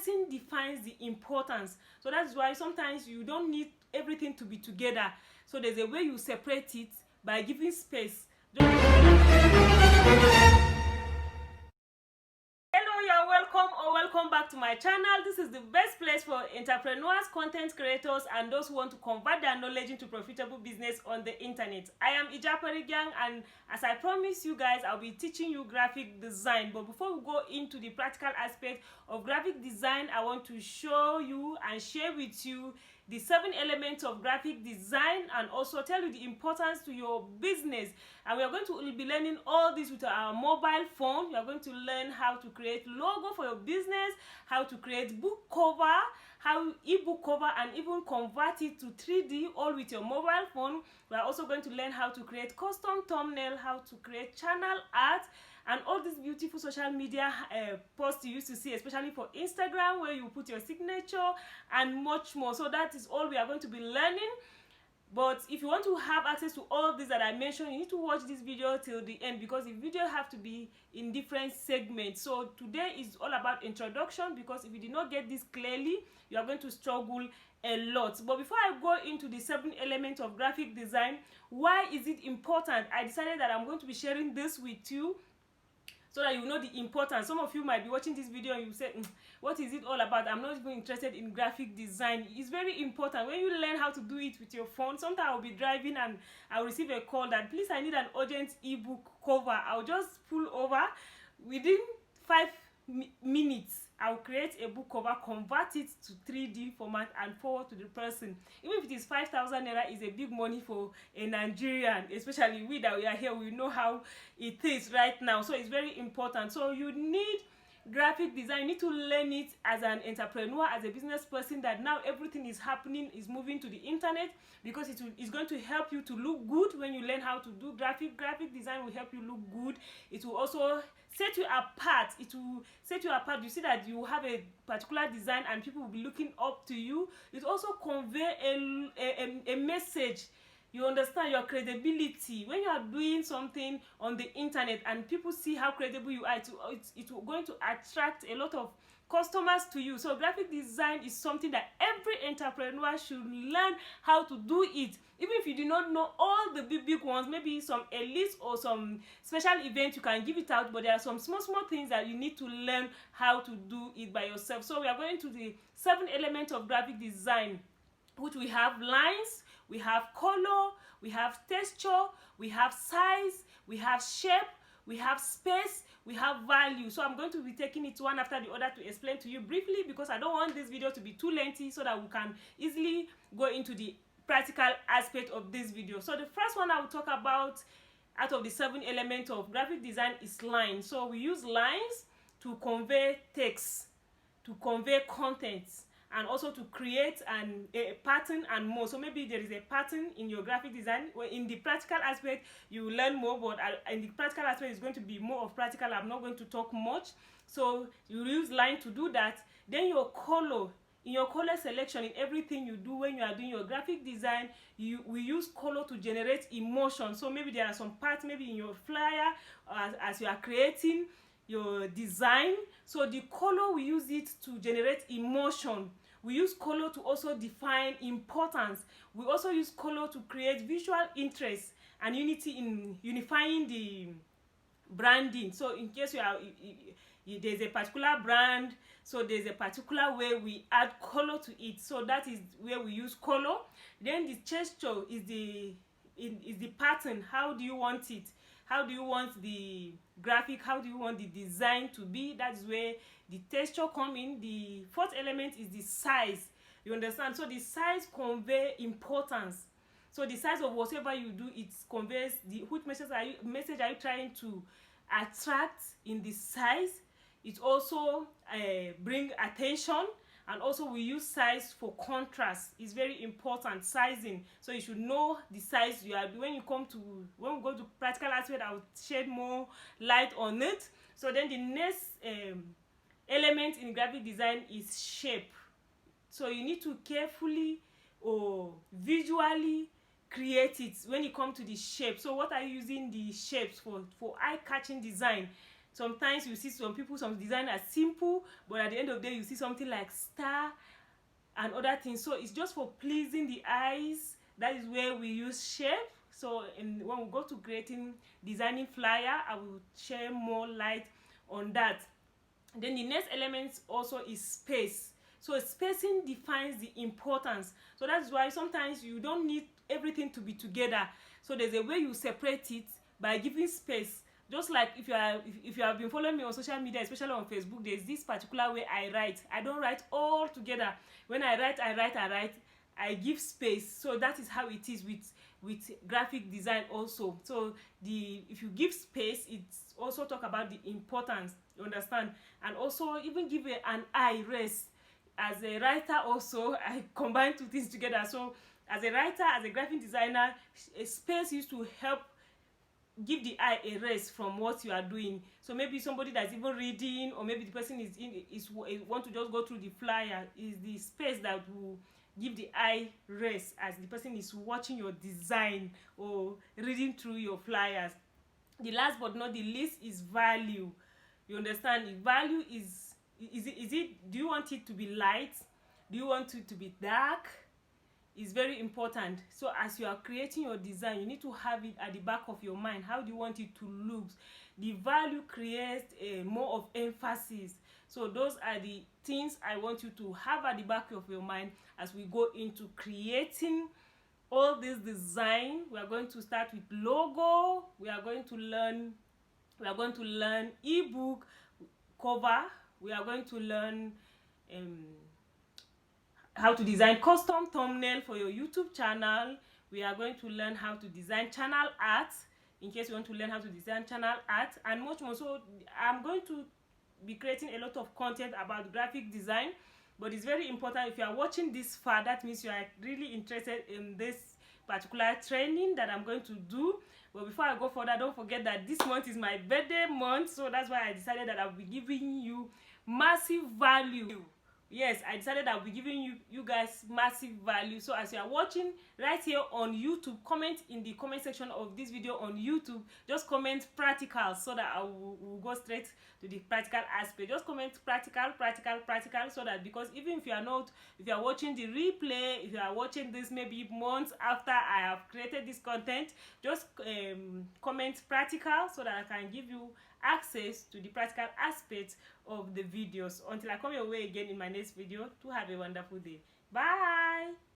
person defines the importance. So that's why sometimes you don't need everything to be together. So there's a way you separate it by giving space. Hello, you're welcome or welcome back to my channel. This is the best place for entrepreneurs, content creators, and those who want to convert their knowledge into profitable business on the internet. I am Ijaparigyang, and as I promised you guys, I'll be teaching you graphic design. But before we go into the practical aspect of graphic design, I want to show you and share with you the 7 elements of graphic design, and also tell you the importance to your business. And we are going to be learning all this with our mobile phone. You are going to learn how to create logo for your business, how to create book cover, how ebook cover, and even convert it to 3D, all with your mobile phone. We are also going to learn how to create custom thumbnail, how to create channel art, and all these beautiful social media posts you used to see, especially for Instagram, where you put your signature and much more. So that is all we are going to be learning. But if you want to have access to all of this that I mentioned, you need to watch this video till the end, because the video have to be in different segments. So today is all about introduction, because if you did not get this clearly, you are going to struggle a lot. But before I go into the 7 elements of graphic design, why is it important? I decided that I'm going to be sharing this with you so that you know the importance. Some of you might be watching this video and you say, what is it all about? I'm not even interested in graphic design. It's very important. When you learn how to do it with your phone, sometimes I'll be driving and I'll receive a call that, please, I need an urgent ebook cover. I'll just pull over. Within 5 minutes, I'll create a book cover, convert it to 3D format, and forward to the person. Even if it is 5,000 naira, is a big money for a Nigerian, especially we that we are here, we know how it is right now. So it's very important. So you need graphic design. You need to learn it as an entrepreneur, as a business person, that now everything is happening, is moving to the internet, because it's going to help you to look good when you learn how to do graphic design. Will help you look good. It will also set you apart. It will set you apart. You see that you have a particular design and people will be looking up to you. It also convey a message. You understand your credibility. When you are doing something on the internet and people see how credible you are, it's going to attract a lot of customers to you. So graphic design is something that every entrepreneur should learn how to do it. Even if you do not know all the big ones, maybe some elite or some special event, you can give it out, but there are some small things that you need to learn how to do it by yourself. So we are going to the 7 elements of graphic design, which we have lines, we have color, we have texture, we have size, we have shape, we have space, we have value. So I'm going to be taking it one after the other to explain to you briefly, because I don't want this video to be too lengthy, so that we can easily go into the practical aspect of this video. So the first one I will talk about out of the 7 elements of graphic design is lines. So we use lines to convey text, to convey content, and also to create a pattern and more. So maybe there is a pattern in your graphic design. Well, in the practical aspect, you will learn more, but in the practical aspect, it's going to be more of practical. I'm not going to talk much. So you use line to do that. Then your color. In your color selection, in everything you do when you are doing your graphic design, we use color to generate emotion. So maybe there are some parts, maybe in your flyer, as you are creating your design. So the color, we use it to generate emotion. We use color to also define importance. We also use color to create visual interest and unity in unifying the branding. So in case there's a particular brand, so there's a particular way we add color to it. So that is where we use color. Then the texture is the pattern. How do you want it? How do you want the graphic? How do you want the design to be? That's where the texture come in. The 4th element is the size. You understand? So the size convey importance. So the size of whatever you do, it conveys which message are you trying to attract in the size. It also bring attention. And also we use size for contrast. It's very important, sizing. So you should know the size you are. When we go to practical aspect, I will shed more light on it. So then the next element in graphic design is shape. So you need to carefully or visually create it when it comes to the shape. So what are you using the shapes for eye-catching design? Sometimes you see some people, some design are simple, but at the end of the day you see something like star and other things. So it's just for pleasing the eyes. That is where we use shape. So when we go to creating, designing flyer, I will share more light on that. Then the next element also is space. So spacing defines the importance. So that's why sometimes you don't need everything to be together. So there's a way you separate it by giving space. Just like if you have been following me on social media, especially on Facebook, there's this particular way I write. I don't write all together. When I write, I give space. So that is how it is with graphic design also. So if you give space, it's also talk about the importance, you understand. And also even give an eye rest. As a writer also, I combine two things together. So as a writer, as a graphic designer, a space used to help give the eye a rest from what you are doing. So maybe somebody that's even reading, or maybe the person is want to just go through the flyer, is the space that will give the eye rest as the person is watching your design or reading through your flyers. The last but not the least is value. You understand? The value is it do you want it to be light? Do you want it to be dark? Is very important. So as you are creating your design, you need to have it at the back of your mind. How do you want it to look? The value creates more of emphasis. So those are the things I want you to have at the back of your mind as we go into creating all this design. We are going to start with logo. We are going to learn ebook cover. We are going to learn how to design custom thumbnail for your YouTube channel. We are going to learn how to design channel art, in case you want to learn how to design channel art, and much more. So I'm going to be creating a lot of content about graphic design, but it's very important. If you are watching this far, that means you are really interested in this particular training that I'm going to do. But before I go further, don't forget that this month is my birthday month, so that's why I decided that I'll be giving you massive value. Yes, I decided I'll be giving you guys massive value. So as you are watching right here on YouTube, comment in the comment section of this video on YouTube. Just comment practical, so that I will go straight to the practical aspect. Just comment practical, so that, because even if you are watching the replay, if you are watching this maybe months after I have created this content, just comment practical, so that I can give you access to the practical aspects of the videos. Until I come your way again in my next video, to have a wonderful day. Bye.